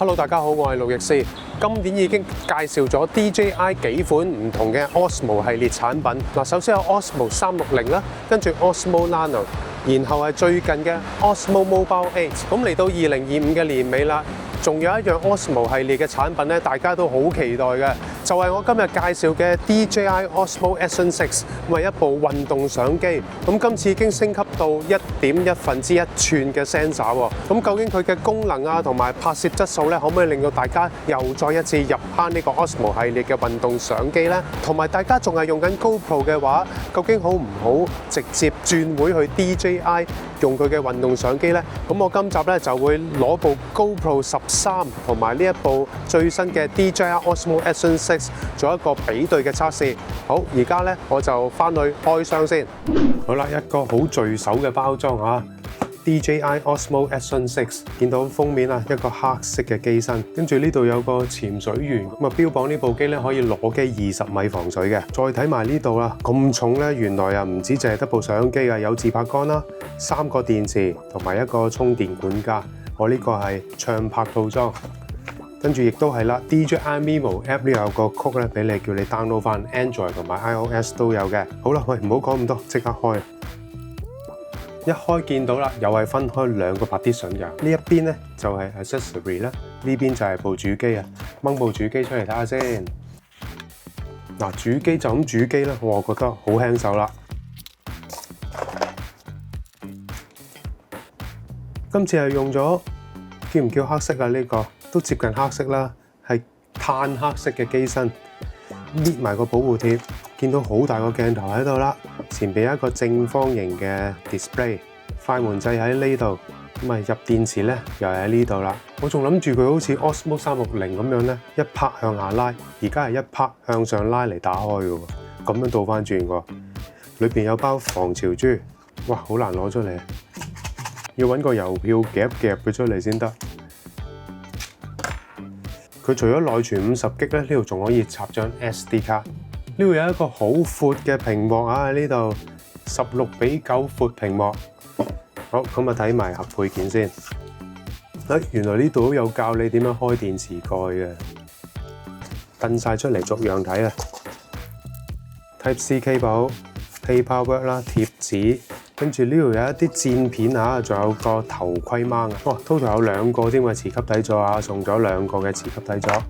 Hello， 大家好，我係路易斯。今年已經介紹咗 DJI 幾款唔同嘅 Osmo 系列產品。嗱，首先有 Osmo 360啦，跟住 Osmo Nano， 然後係最近嘅 Osmo Mobile 8。咁嚟到2025嘅年尾啦，仲有一樣 Osmo 系列嘅產品咧，大家都好期待嘅，就係我今日介紹嘅 DJI Osmo Action 6，係一部運動相機。咁今次已經升級到1.1寸嘅 sensor 喎。咁究竟佢嘅功能啊，同埋拍攝質素咧，可唔可以令到大家又再一次入坑呢個 Osmo 系列嘅運動相機呢？同埋大家仲係用緊 GoPro 嘅話，究竟好唔好直接轉會去 DJI 用佢嘅運動相機呢？咁我今集咧就會攞部 GoPro 13同埋呢一部最新嘅 DJI Osmo Action 6做一個比對嘅測試。好，而家咧我就翻去開箱先。好啦，一個好聚手嘅包裝啊！ DJI Osmo Action 6，見到封面啊，一個黑色嘅機身，跟住呢度有個潛水員，咁啊標榜呢部機咧可以裸機20米防水嘅。再睇埋呢度啦，咁重咧，原來啊唔止淨係得部相機啊，有自拍杆啦、3個電池同埋一個充電管架。我呢個係唱拍套裝，跟住亦都係啦 ，DJI Mimo App 呢有個曲咧俾你叫你 download 翻 Android 同埋 iOS 都有嘅。好啦，喂，唔好講咁多，即刻開。一開見到啦，又係分開兩個 partition 嘅。呢一邊咧就係 accessory 啦，呢邊就係部主機啊。掹部主機出嚟睇下先。嗱，主機就咁主機咧，我覺得好輕手啦。今次係用咗叫唔叫黑色啊？呢個都接近黑色啦，係碳黑色嘅機身，搣埋個保護貼。見到好大個鏡頭喺度啦，前邊有一個正方形嘅 display， 快門掣喺呢度，咁啊入電池咧又係喺呢度啦。我仲諗住佢好似 Osmo 360咁樣咧，一拍向下拉，而家係一拍向上拉嚟打開嘅喎，咁樣倒翻轉喎。裏邊有包防潮珠，哇，好難攞出嚟，要揾個郵票夾佢出嚟先得。佢除咗內存50G咧，呢度仲可以插張 SD 卡。呢度有一個好闊嘅屏幕啊！喺呢度16:9闊屏幕。好，咁啊睇埋盒配件先。原來呢度都有教你點樣開電池蓋嘅，掟晒出嚟逐樣睇啊。Type-C cable、paperwork 啦、貼紙，跟住呢度有一啲墊片啊，仲有個頭盔掹啊。哇 ，total 有2個添啊，磁吸底座啊，送咗2個嘅磁吸底座。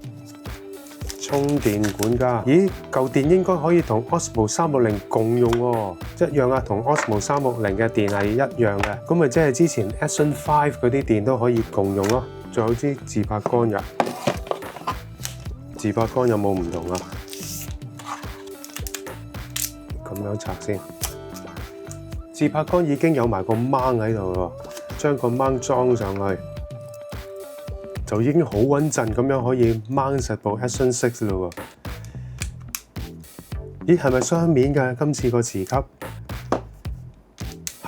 充電管架，咦，舊電應該可以同 Osmo 360共用喎，一樣啊，同 Osmo 360嘅電係一樣嘅，咁咪即係之前 Action 5嗰啲電都可以共用咯。仲有支自拍杆嘅，自拍杆有冇唔同啊？咁樣拆先，自拍杆已經有埋個掹喺度咯，將個掹裝上去。就已經好穩陣咁樣可以掹實部 Action 6咯喎。咦，係咪雙面㗎？今次個磁吸係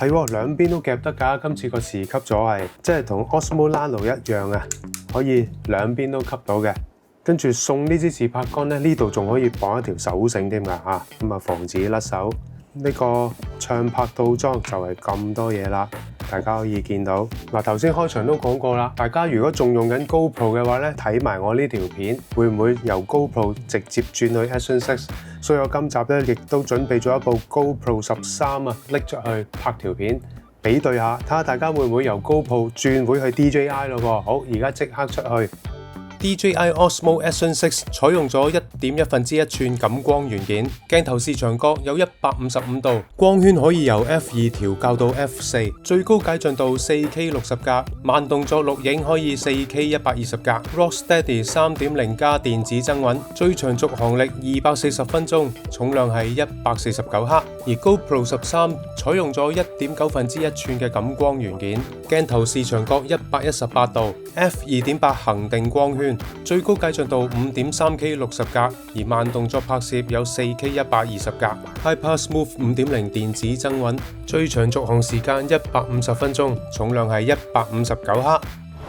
喎，兩邊都夾得㗎。今次個磁吸咗係即係同 Osmo Nano 一樣啊，可以兩邊都吸到嘅。跟住送呢支自拍杆咧，呢度仲可以綁一條手繩添㗎嚇，咁啊防止甩手。呢個唱拍套裝就係咁多嘢啦。大家可以見到嗱，頭先開場都講過啦。大家如果仲用緊 GoPro 嘅話咧，睇埋我呢條片，會唔會由 GoPro 直接轉去 Action 6？所以我今集咧亦都準備咗一部 GoPro 13啊，拎出去拍條片比對下，睇下大家會唔會由 GoPro 轉會去 DJI 咯喎。好，而家即刻出去。DJI Osmo Action 6採用咗1.1寸感光元件，鏡頭視長角有155度，光圈可以由F2調校到F4，最高解像度 4K 60格，慢動作錄影可以 4K 120格 ，Rocksteady 3.0加電子增穩，最長續航力240分鐘，重量係149克。而 GoPro 13採用咗1.9寸嘅感光元件，鏡頭視長角118度，F2.8恒定光圈。最高解像度 5.3K 60格，而慢動作拍攝有 4K 120格 ，HyperSmooth 5.0電子增穩，最長續航時間150分鐘，重量係159克。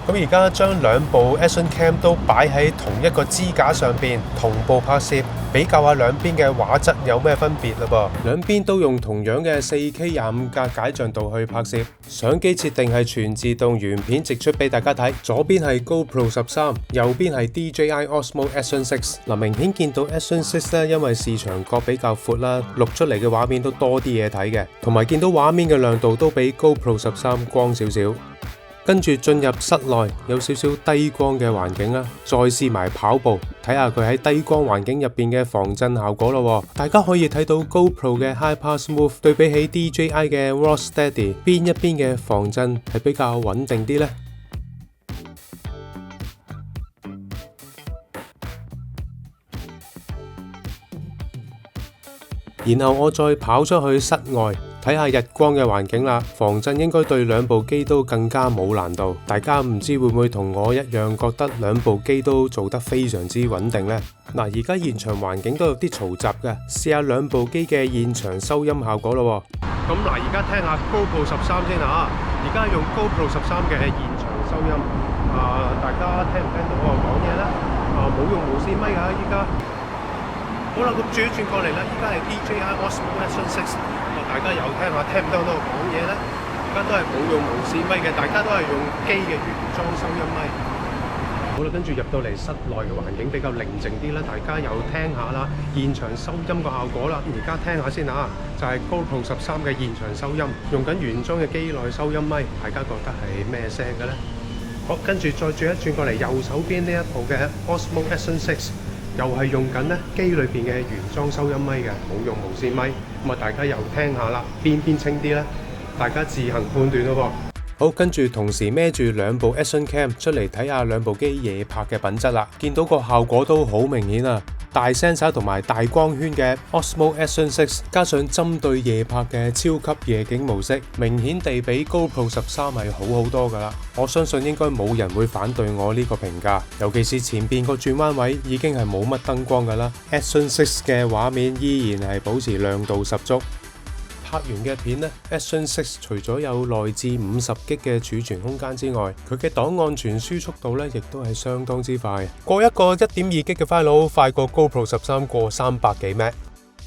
咁而家將兩部 Action Cam 都擺喺同一個支架上邊，同步拍攝，比較下兩邊嘅畫質有咩分別啦噃。兩邊都用同樣嘅 4K 25格解像度去拍攝，相機設定係全自動原片直出俾大家睇。左邊係 GoPro 13，右邊係 DJI Osmo Action 6。嗱，明顯見到 Action 6咧，因為視場角比較闊啦，錄出嚟嘅畫面都多啲嘢睇嘅，同埋見到畫面嘅亮度都比 GoPro 13光少少。跟住進入室內，有少少低光嘅環境啦，再試埋跑步，睇下佢喺低光環境入邊嘅防震效果咯。大家可以睇到 GoPro 嘅 Hyper Smooth 對比起 DJI 嘅 Raw Steady， 邊一邊嘅防震係比較穩定啲呢？然後我再跑出去室外，睇下日光嘅環境啦，防震應該對兩部機都更加冇難度。大家唔知會唔會同我一樣覺得兩部機都做得非常之穩定呢？嗱，而家現場環境都有啲嘈雜嘅，試下兩部機嘅現場收音效果咯。咁嗱，而家聽下 GoPro 13先嚇，而家用 GoPro 13嘅現場收音，大家聽唔聽到我講嘢呢？冇用無線咪㗎，依家。好啦，咁轉過嚟啦，依家係 DJI Osmo Action 6，大家有聽下聽唔聽到我講嘢呢？而家都係冇用無線咪嘅，大家都係用機嘅原裝收音咪。好啦，跟住入到嚟室內嘅環境比較寧靜啲啦，大家有聽下啦，現場收音個效果啦。而家聽下先嚇，就係 GoPro 13嘅現場收音，用緊原裝嘅機內收音咪，大家覺得係咩聲嘅呢？好，跟住再轉一轉過嚟右手邊呢一部嘅 Osmo Action 6。又係用緊咧機裏邊嘅原裝收音咪嘅，冇用無線咪。咁啊，大家又聽下啦，邊清啲呢？大家自行判斷咯喎。好，跟住同時孭住兩部 Action Cam 出嚟睇下兩部機夜拍嘅品質啦。見到個效果都好明顯啊！大 sensor 同埋大光圈嘅 Osmo Action 6，加上針對夜拍嘅超級夜景模式，明顯地比 GoPro 13係好好多噶啦。我相信應該冇人會反對我呢個評價，尤其是前邊個轉彎位已經係冇乜燈光噶啦。Action 6嘅畫面依然係保持亮度十足。拍完嘅片呢 Action 6除咗有內置50GB嘅儲存空間之外，佢嘅檔案傳輸速度呢亦都係相當之快，過一個 1.2GB 嘅 file 快過 GoPro 13過300幾 M。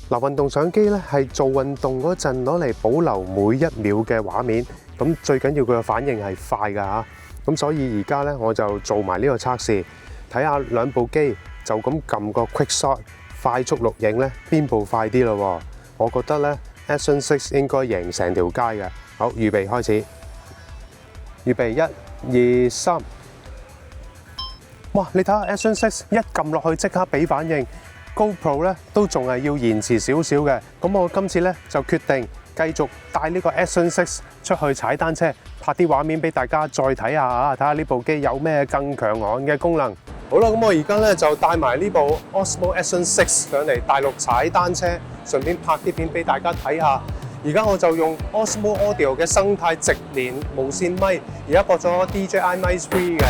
嗱，運動相機呢係做運動嗰陣攞嚟保留每一秒嘅畫面，咁最緊要佢嘅反應係快㗎嚇。咁所以而家呢我就做埋呢個測試，睇下兩部機就咁撳個 Quick Shot 快速錄影呢邊部快啲咯。我覺得呢Action 6應該贏成條街嘅。好，預備開始。預備1、2、3。哇！你睇下 Action 6一撳落去即刻俾反應。GoPro 咧都仲係要延遲少少嘅。咁我今次咧就決定繼續帶呢個 Action 6出去踩單車，拍啲畫面俾大家再睇下啊！睇下呢部機有咩更強悍嘅功能。好啦，咁我而家咧就帶埋呢部 Osmo Action 6上嚟大陸踩單車，順便拍啲片俾大家睇下。而家我就用 Osmo Audio 嘅生態直連無線咪，而家駁咗 DJI Mic 3嘅。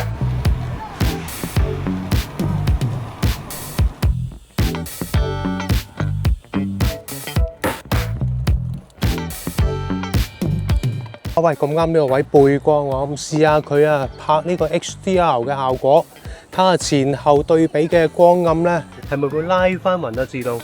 喂，咁啱呢個位背光喎，咁試下佢啊拍呢個 HDR 嘅效果，睇下前後對比嘅光暗咧，係咪會拉翻勻啊自動？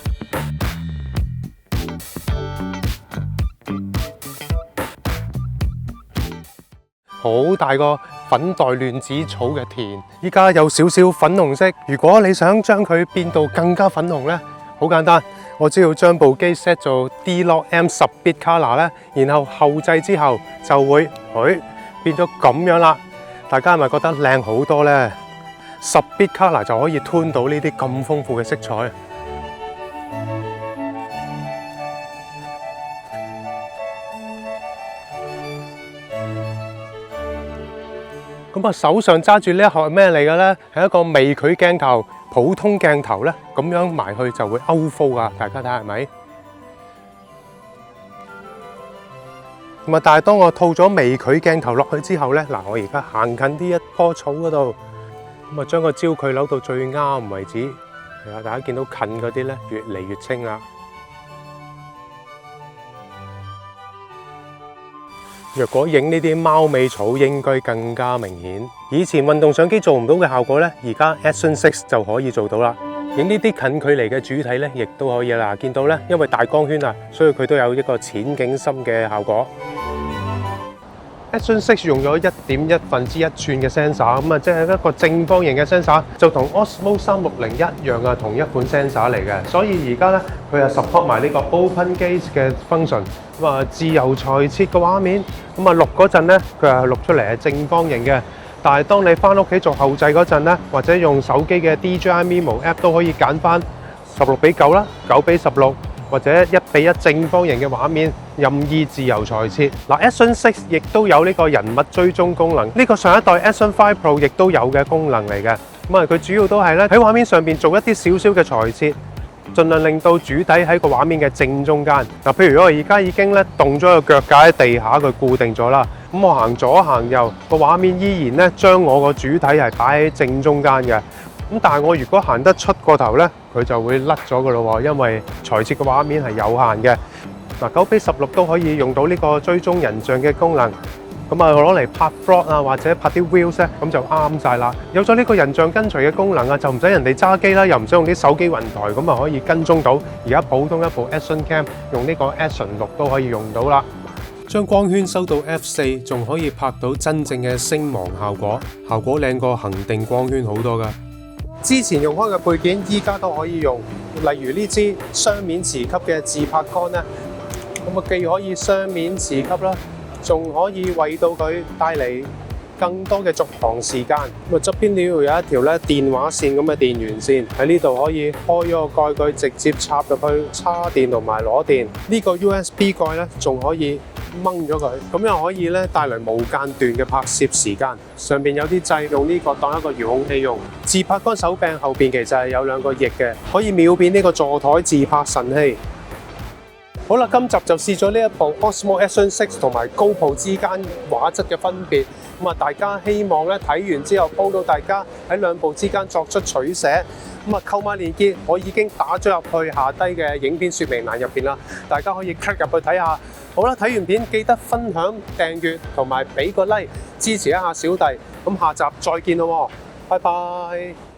好大個粉黛亂子草嘅田，依家有少少粉紅色。如果你想將佢變到更加粉紅咧，好簡單。我只要將部機 set 做 D-Lock M 10bit color 咧，然後後製之後就會變咗咁樣啦。大家係咪覺得靚好多呢？10bit color 就可以 tune 到呢啲咁豐富嘅色彩。咁啊，手上揸住呢一盒係咩嚟嘅呢？係一個微距鏡頭。普通鏡頭咧，咁樣埋去就會 outflow 啊！大家睇下係咪？咁啊，但係當我套咗微距鏡頭落去之後咧，嗱，我而家行近啲一棵草嗰度，咁啊，將個焦距扭到最啱為止。係啊，大家見到近嗰啲咧，越嚟越清啦。若果影呢啲貓尾草，應該更加明顯。以前運動相機做唔到嘅效果呢，而家 Action 6就可以做到啦。影呢啲近距離嘅主體呢，亦都可以啦。見到呢，因為大光圈啊，所以佢都有一個淺景深嘅效果。Action 6用咗1.1分之1寸嘅 sensor， 咁啊，即係一個正方形嘅 sensor， 就同 Osmo 360一樣啊，同一款 sensor 嚟嘅。所以而家咧，佢係 support 埋呢個 Open Gaze 嘅 function， 咁啊，自由裁切嘅畫面，咁啊錄嗰陣咧，佢係錄出嚟係正方形嘅。但係當你翻屋企做後製嗰陣咧，或者用手機嘅 DJI Mimo App 都可以揀翻16:9啦，9:16。或者1:1正方形嘅畫面，任意自由裁切。嗱 ，Action 6亦都有呢個人物追蹤功能，呢個上一代 Action 5 Pro 亦都有嘅功能嚟嘅。咁啊，佢主要都係咧喺畫面上邊做一啲少少嘅裁切，盡量令到主體喺個畫面嘅正中間。嗱，譬如我而家已經咧動咗個腳架喺地下，佢固定咗啦。咁我行左行右，個畫面依然咧將我個主體係擺喺正中間嘅。咁但係我如果行得出個頭咧，佢就會甩咗噶咯喎，因為裁切嘅畫面係有限嘅。嗱，9:16都可以用到呢個追蹤人像嘅功能，咁啊攞嚟拍 vlog 啊或者拍啲 reels 咧，咁就啱晒啦。有咗呢個人像跟隨嘅功能啊，就唔使人哋揸機啦，又唔使用啲手機雲台，咁啊可以跟蹤到。而家普通一部 Action Cam 用呢個 Action 6都可以用到啦。將光圈收到 F4， 仲可以拍到真正嘅星芒效果，效果靚過恒定光圈好多噶。之前用開嘅配件，依家都可以用，例如呢支雙面磁吸嘅自拍杆咧，咁啊既可以雙面磁吸啦，仲可以為到佢帶嚟更多嘅續航時間。咁啊側邊呢度有一條咧電話線咁嘅電源線，喺呢度可以開咗個蓋，佢直接插入去叉電同埋攞電。呢個 USB 蓋咧仲可以掹咗佢，咁又可以咧帶來無間斷嘅拍攝時間。上邊有啲掣，用呢個當一個遙控器用。自拍杆手柄後邊其實係有兩個翼嘅，可以秒變呢個座台自拍神器。好啦，今集就試咗呢一部 Osmo Action 6同埋 GoPro 之間畫質嘅分別。咁啊，大家希望咧睇完之後幫到大家喺兩部之間作出取捨。咁啊，購買鏈接我已經打咗入去下低嘅影片說明欄入邊啦，大家可以 click 入去睇下。好啦，睇完片記得分享、訂閱同埋俾個 like 支持一下小弟。咁下集再見咯，拜拜。